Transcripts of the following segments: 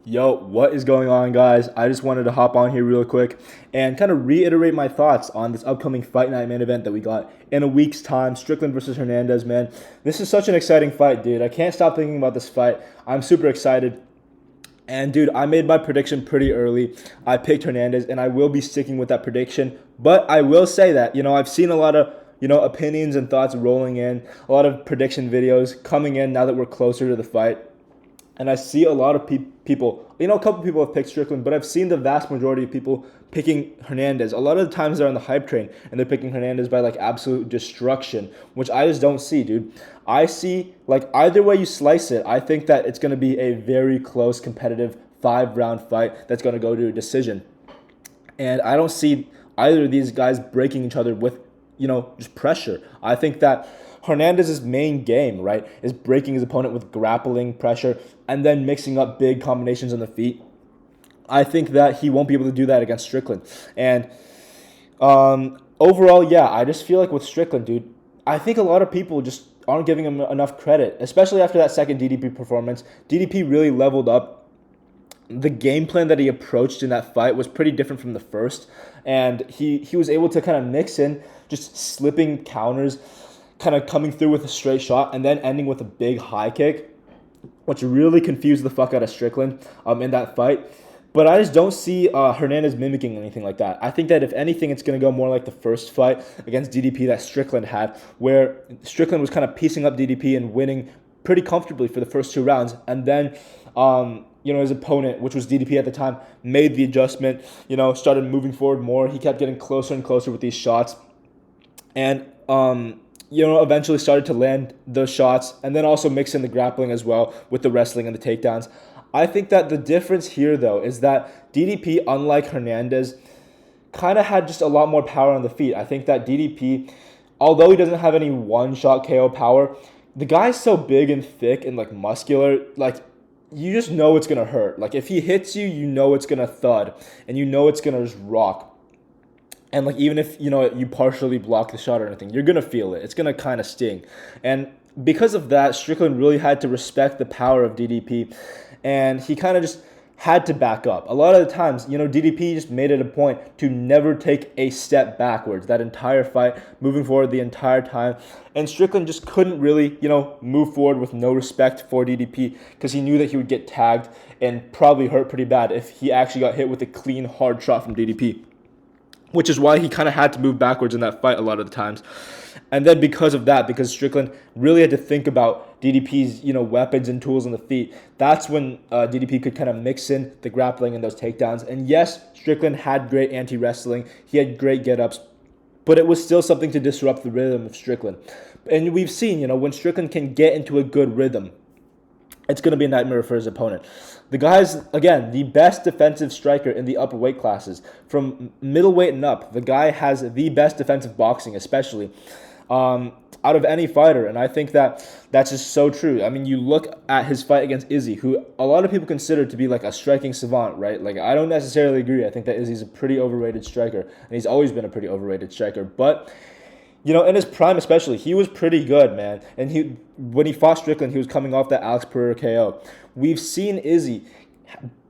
Yo, what is going on, guys? I just wanted to hop on here real quick and kind of reiterate my thoughts on this upcoming Fight Night main event that we got in a week's time. Strickland versus Hernandez, man. This is such an exciting fight, dude. I can't stop thinking about this fight. I'm super excited. And, dude, I made my prediction pretty early. I picked Hernandez, and I will be sticking with that prediction. But I will say that, I've seen a lot of, opinions and thoughts rolling in, a lot of prediction videos coming in now that we're closer to the fight. And I see a lot of people, a couple people have picked Strickland, but I've seen the vast majority of people picking Hernandez. A lot of the times they're on the hype train and they're picking Hernandez by like absolute destruction, which I just don't see, dude. I see like either way you slice it, I think that it's going to be a very close, competitive 5-round fight that's going to go to a decision. And I don't see either of these guys breaking each other with, just pressure. I think that Hernandez's main game, right, is breaking his opponent with grappling pressure and then mixing up big combinations on the feet. I think that he won't be able to do that against Strickland. And overall, yeah, I just feel like with Strickland, dude, I think a lot of people just aren't giving him enough credit, especially after that second DDP performance. DDP really leveled up. The game plan that he approached in that fight was pretty different from the first, and he was able to kind of mix in just slipping counters, kind of coming through with a straight shot and then ending with a big high kick, which really confused the fuck out of Strickland in that fight. But I just don't see Hernandez mimicking anything like that. I think that if anything, it's going to go more like the first fight against DDP that Strickland had, where Strickland was kind of piecing up DDP and winning pretty comfortably for the first 2 rounds. And then, his opponent, which was DDP at the time, made the adjustment, started moving forward more. He kept getting closer and closer with these shots. And, eventually started to land the shots and then also mix in the grappling as well with the wrestling and the takedowns. I think that the difference here, though, is that DDP, unlike Hernandez, kind of had just a lot more power on the feet. I think that DDP, although he doesn't have any one-shot KO power, the guy's so big and thick and, like, muscular, like, you just know it's going to hurt. Like, if he hits you, you know it's going to thud, and you know it's going to just rock. And, like, even if, you partially block the shot or anything, you're going to feel it. It's going to kind of sting. And because of that, Strickland really had to respect the power of DDP. And he kind of just had to back up. A lot of the times, DDP just made it a point to never take a step backwards that entire fight, moving forward the entire time. And Strickland just couldn't really, move forward with no respect for DDP because he knew that he would get tagged and probably hurt pretty bad if he actually got hit with a clean, hard shot from DDP. Which is why he kind of had to move backwards in that fight a lot of the times. And then because of that, because Strickland really had to think about DDP's, weapons and tools on the feet, that's when DDP could kind of mix in the grappling and those takedowns. And yes, Strickland had great anti-wrestling. He had great get-ups. But it was still something to disrupt the rhythm of Strickland. And we've seen, when Strickland can get into a good rhythm, it's going to be a nightmare for his opponent. The guy's, again, the best defensive striker in the upper weight classes. From middleweight and up, the guy has the best defensive boxing, especially, out of any fighter. And I think that that's just so true. I mean, you look at his fight against Izzy, who a lot of people consider to be like a striking savant, right? Like, I don't necessarily agree. I think that Izzy's a pretty overrated striker, and he's always been a pretty overrated striker. But in his prime especially, he was pretty good, man. And when he fought Strickland, he was coming off that Alex Pereira KO. We've seen Izzy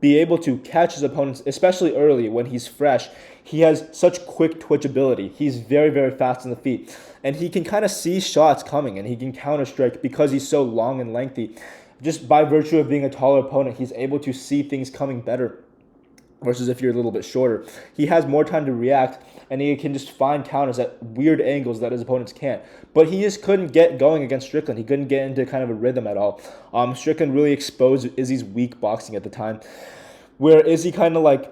be able to catch his opponents, especially early when he's fresh. He has such quick twitch ability. He's very, very fast on the feet. And he can kind of see shots coming, and he can counter-strike because he's so long and lengthy. Just by virtue of being a taller opponent, he's able to see things coming better versus if you're a little bit shorter. He has more time to react, and he can just find counters at weird angles that his opponents can't. But he just couldn't get going against Strickland. He couldn't get into kind of a rhythm at all. Strickland really exposed Izzy's weak boxing at the time, where Izzy kind of like,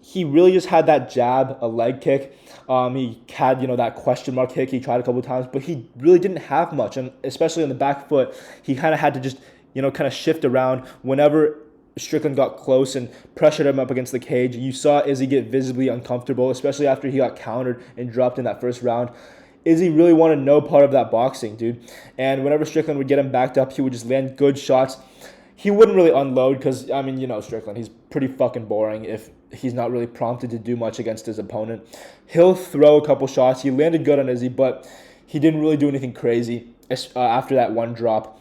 he really just had that jab, a leg kick. He had, that question mark kick. He tried a couple of times, but he really didn't have much. And especially on the back foot, he kind of had to just, kind of shift around whenever Strickland got close and pressured him up against the cage. You saw Izzy get visibly uncomfortable, especially after he got countered and dropped in that first round. Izzy really wanted no part of that boxing, dude. And whenever Strickland would get him backed up, he would just land good shots. He wouldn't really unload because, Strickland, he's pretty fucking boring if he's not really prompted to do much against his opponent. He'll throw a couple shots. He landed good on Izzy, but he didn't really do anything crazy after that one drop.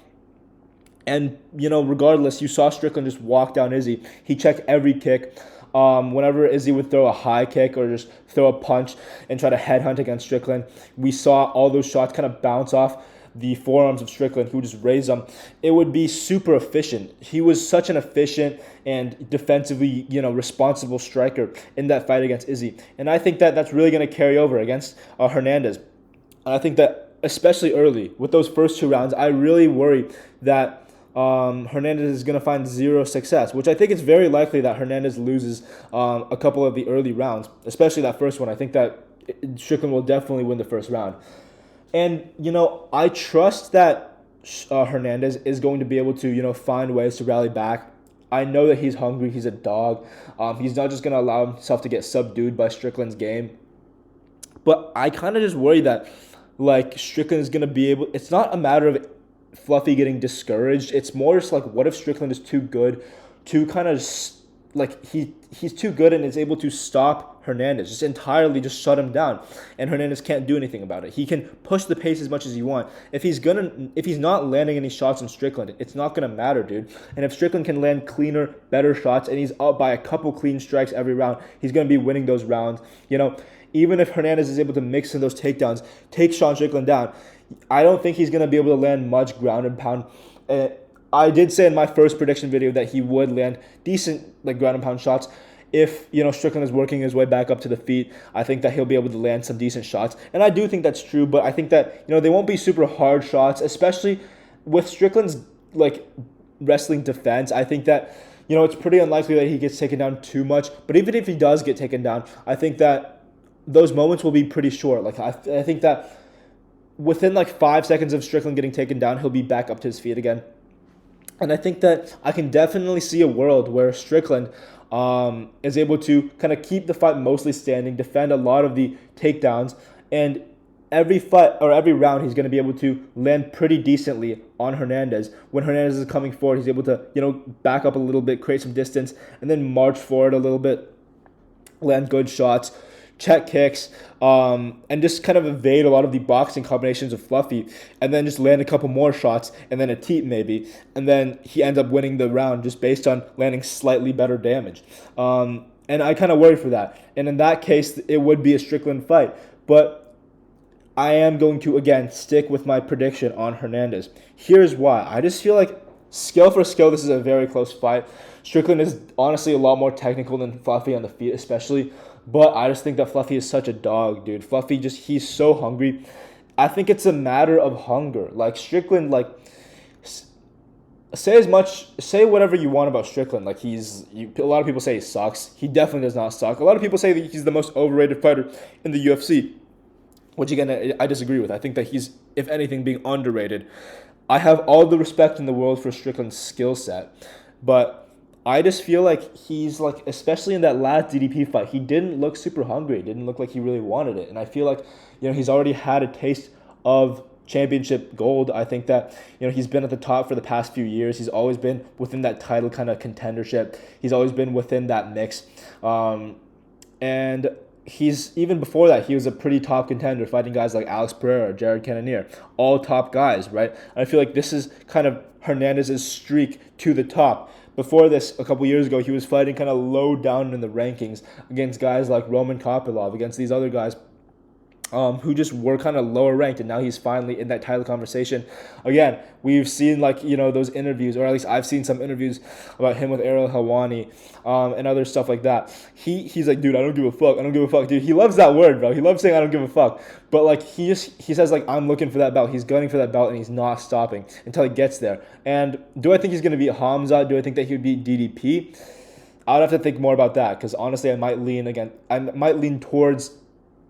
And, regardless, you saw Strickland just walk down Izzy. He checked every kick. Whenever Izzy would throw a high kick or just throw a punch and try to headhunt against Strickland, we saw all those shots kind of bounce off the forearms of Strickland, who just raised them. It would be super efficient. He was such an efficient and defensively, responsible striker in that fight against Izzy. And I think that that's really going to carry over against Hernandez. And I think that especially early with those first 2 rounds, I really worry that Hernandez is going to find zero success, which I think it's very likely that Hernandez loses a couple of the early rounds, especially that first one. I think that Strickland will definitely win the first round. And, I trust that Hernandez is going to be able to, find ways to rally back. I know that he's hungry. He's a dog. He's not just going to allow himself to get subdued by Strickland's game. But I kind of just worry that, Strickland is going to be able... It's not a matter of Fluffy getting discouraged. It's more just what if Strickland is too good to kind of he's too good and is able to stop Hernandez, just entirely just shut him down, and Hernandez can't do anything about it. He can push the pace as much as he wants. If he's not landing any shots on Strickland, it's not gonna matter, dude. And if Strickland can land cleaner, better shots, and he's up by a couple clean strikes every round, he's gonna be winning those rounds. Even if Hernandez is able to mix in those takedowns, take Sean Strickland down, I don't think he's going to be able to land much ground and pound. I did say in my first prediction video that he would land decent ground and pound shots. If, Strickland is working his way back up to the feet, I think that he'll be able to land some decent shots. And I do think that's true, but I think that, they won't be super hard shots, especially with Strickland's, wrestling defense. I think that, it's pretty unlikely that he gets taken down too much. But even if he does get taken down, I think that those moments will be pretty short. I think that within 5 seconds of Strickland getting taken down, he'll be back up to his feet again. And I think that I can definitely see a world where Strickland is able to kind of keep the fight mostly standing, defend a lot of the takedowns, and every fight or every round he's going to be able to land pretty decently on Hernandez. When Hernandez is coming forward, he's able to, back up a little bit, create some distance, and then march forward a little bit, land good shots, check kicks, and just kind of evade a lot of the boxing combinations of Fluffy, and then just land a couple more shots, and then a teep maybe, and then he ends up winning the round just based on landing slightly better damage. And I kind of worry for that. And in that case, it would be a Strickland fight. But I am going to, again, stick with my prediction on Hernandez. Here's why. I just feel like skill for skill, this is a very close fight. Strickland is honestly a lot more technical than Fluffy on the feet especially. But I just think that Fluffy is such a dog, dude. Fluffy he's so hungry. I think it's a matter of hunger. Strickland, say whatever you want about Strickland. A lot of people say he sucks. He definitely does not suck. A lot of people say that he's the most overrated fighter in the UFC, which again, I disagree with. I think that he's, if anything, being underrated. I have all the respect in the world for Strickland's skill set, but I just feel like he's especially in that last DDP fight, he didn't look super hungry. It didn't look like he really wanted it. And I feel like, he's already had a taste of championship gold. I think that, he's been at the top for the past few years. He's always been within that title kind of contendership. He's always been within that mix. And even before that, he was a pretty top contender, fighting guys like Alex Pereira, Jared Cannonier, all top guys, right? And I feel like this is kind of Hernandez's streak to the top. Before this, a couple years ago, he was fighting kind of low down in the rankings against guys like Roman Kopylov, against these other guys who just were kind of lower ranked, and now he's finally in that title conversation. Again, we've seen those interviews, or at least I've seen some interviews about him with Ariel Helwani and other stuff like that. He's like, dude, I don't give a fuck, dude. He loves that word, bro. He loves saying I don't give a fuck. But he says I'm looking for that belt. He's gunning for that belt, and he's not stopping until he gets there. And do I think he's going to beat Hamza? Do I think that he would beat DDP? I would have to think more about that, because honestly, I might lean towards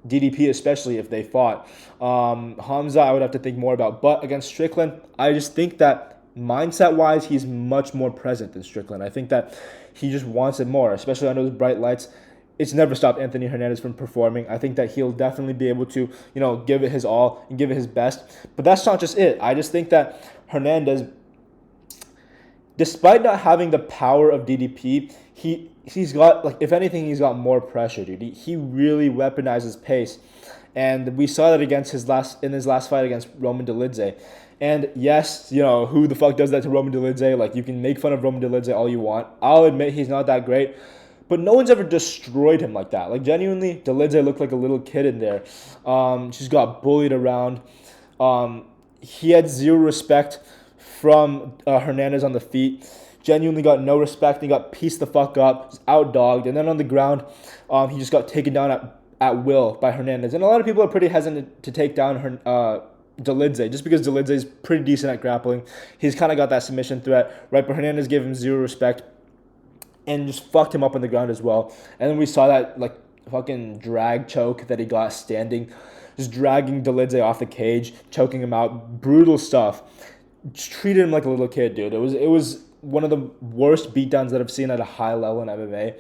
DDP, especially if they fought. Hamza, I would have to think more about. But against Strickland, I just think that mindset-wise, he's much more present than Strickland. I think that he just wants it more, especially under those bright lights. It's never stopped Anthony Hernandez from performing. I think that he'll definitely be able to, give it his all and give it his best. But that's not just it. I just think that Hernandez, despite not having the power of DDP, he's got, if anything, he's got more pressure, dude. He really weaponizes pace. And we saw that against his last fight against Roman Dolidze. And yes, you know, who the fuck does that to Roman Dolidze? Like, you can make fun of Roman Dolidze all you want. I'll admit he's not that great. But no one's ever destroyed him like that. Like, genuinely, Dolidze looked like a little kid in there. Just got bullied around. He had zero respect from Hernandez on the feet. Genuinely got no respect. He got pieced the fuck up, just outdogged. And then on the ground, he just got taken down at will by Hernandez. And a lot of people are pretty hesitant to take down Dolidze, just because Dolidze is pretty decent at grappling. He's kind of got that submission threat, right? But Hernandez gave him zero respect and just fucked him up on the ground as well. And then we saw that, like, fucking drag choke that he got standing, just dragging Dolidze off the cage, choking him out. Brutal stuff. Just treated him like a little kid, dude. It was one of the worst beatdowns that I've seen at a high level in MMA.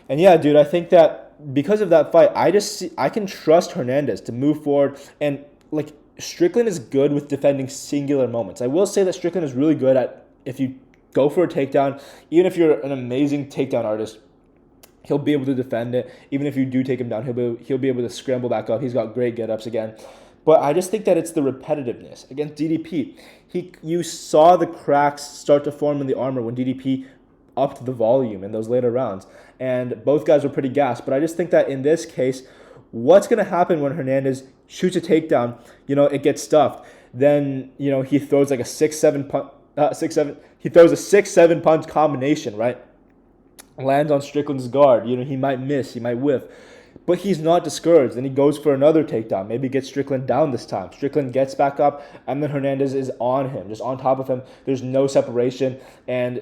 And yeah, dude, I think that because of that fight, I can trust Hernandez to move forward. And, like, Strickland is good with defending singular moments. I will say that Strickland is really good at, if you go for a takedown, even if you're an amazing takedown artist, he'll be able to defend it. Even if you do take him down, he'll be able to scramble back up. He's got great get-ups again. But I just think that it's the repetitiveness. Against DDP, you saw the cracks start to form in the armor when DDP upped the volume in those later rounds. And both guys were pretty gassed. But I just think that in this case, what's going to happen when Hernandez shoots a takedown, you know, it gets stuffed. Then, you know, he throws like a 6-7 punch. He throws a 6-7 punch combination, right? Lands on Strickland's guard. You know, he might miss, he might whiff. But he's not discouraged. Then he goes for another takedown. Maybe gets Strickland down this time. Strickland gets back up, and then Hernandez is on him, just on top of him. There's no separation, and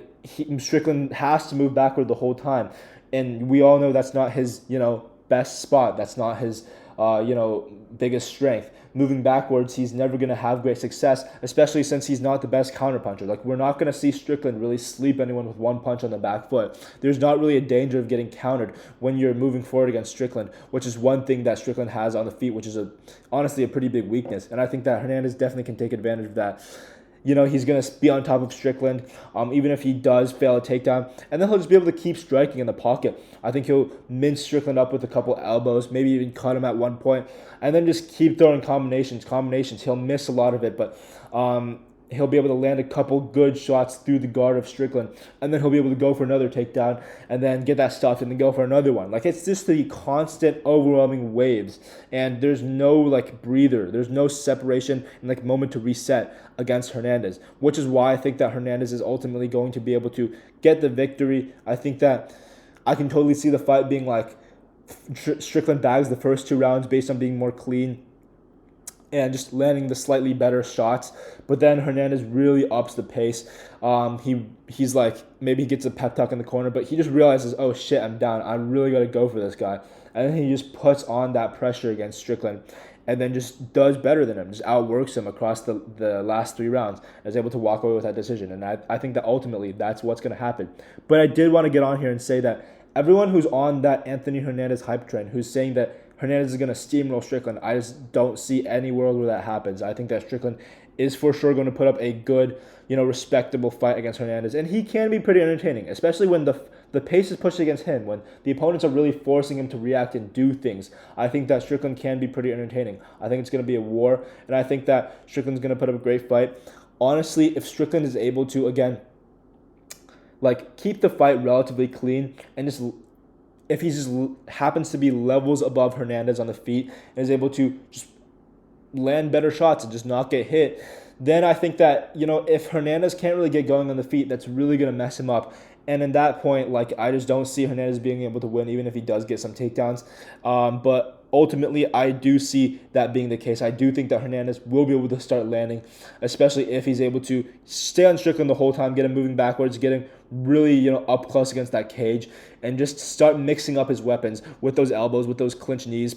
Strickland has to move backward the whole time. And we all know that's not his, you know, best spot. That's not his, you know, biggest strength. Moving backwards, he's never going to have great success, especially since he's not the best counterpuncher. Like, we're not going to see Strickland really sleep anyone with one punch on the back foot. There's not really a danger of getting countered when you're moving forward against Strickland, which is one thing that Strickland has on the feet, which is honestly a pretty big weakness. And I think that Hernandez definitely can take advantage of that. You know, he's going to be on top of Strickland, even if he does fail a takedown. And then he'll just be able to keep striking in the pocket. I think he'll mince Strickland up with a couple elbows, maybe even cut him at one point, and then just keep throwing combinations. He'll miss a lot of it, but he'll be able to land a couple good shots through the guard of Strickland, and then he'll be able to go for another takedown, and then get that stuffed, and then go for another one. Like, it's just the constant, overwhelming waves, and there's no, like, breather. There's no separation and, like, moment to reset against Hernandez, which is why I think that Hernandez is ultimately going to be able to get the victory. I think that I can totally see the fight being, like, Strickland bags the first 2 rounds based on being more clean and just landing the slightly better shots. But then Hernandez really ups the pace. He's like, maybe he gets a pep talk in the corner, but he just realizes, oh shit, I'm down. I really got to go for this guy. And then he just puts on that pressure against Strickland and then just does better than him, just outworks him across the last 3 rounds and is able to walk away with that decision. And I think that ultimately that's what's going to happen. But I did want to get on here and say that everyone who's on that Anthony Hernandez hype train, who's saying that Hernandez is going to steamroll Strickland, I just don't see any world where that happens. I think that Strickland is for sure going to put up a good, you know, respectable fight against Hernandez. And he can be pretty entertaining, especially when the pace is pushed against him, when the opponents are really forcing him to react and do things. I think that Strickland can be pretty entertaining. I think it's going to be a war, and I think that Strickland's going to put up a great fight. Honestly, if Strickland is able to, again, like, keep the fight relatively clean and just, if he just happens to be levels above Hernandez on the feet and is able to just land better shots and just not get hit, then I think that, you know, if Hernandez can't really get going on the feet, that's really going to mess him up. And in that point, like, I just don't see Hernandez being able to win, even if he does get some takedowns. But ultimately, I do see that being the case. I do think that Hernandez will be able to start landing, especially if he's able to stay on Strickland the whole time, get him moving backwards, get him really, you know, up close against that cage, and just start mixing up his weapons with those elbows, with those clinch knees,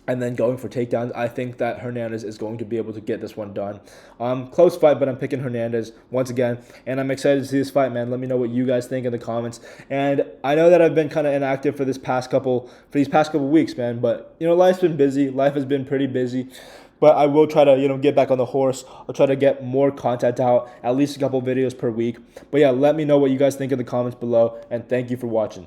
and then going for takedowns. I think that Hernandez is going to be able to get this one done. Close fight, but I'm picking Hernandez once again, and I'm excited to see this fight, man. Let me know what you guys think in the comments. And I know that I've been kind of inactive for these past couple weeks, man. But, you know, life's been busy. Life has been pretty busy. But I will try to, you know, get back on the horse. I'll try to get more content out, at least a couple videos per week. But yeah, let me know what you guys think in the comments below, and thank you for watching.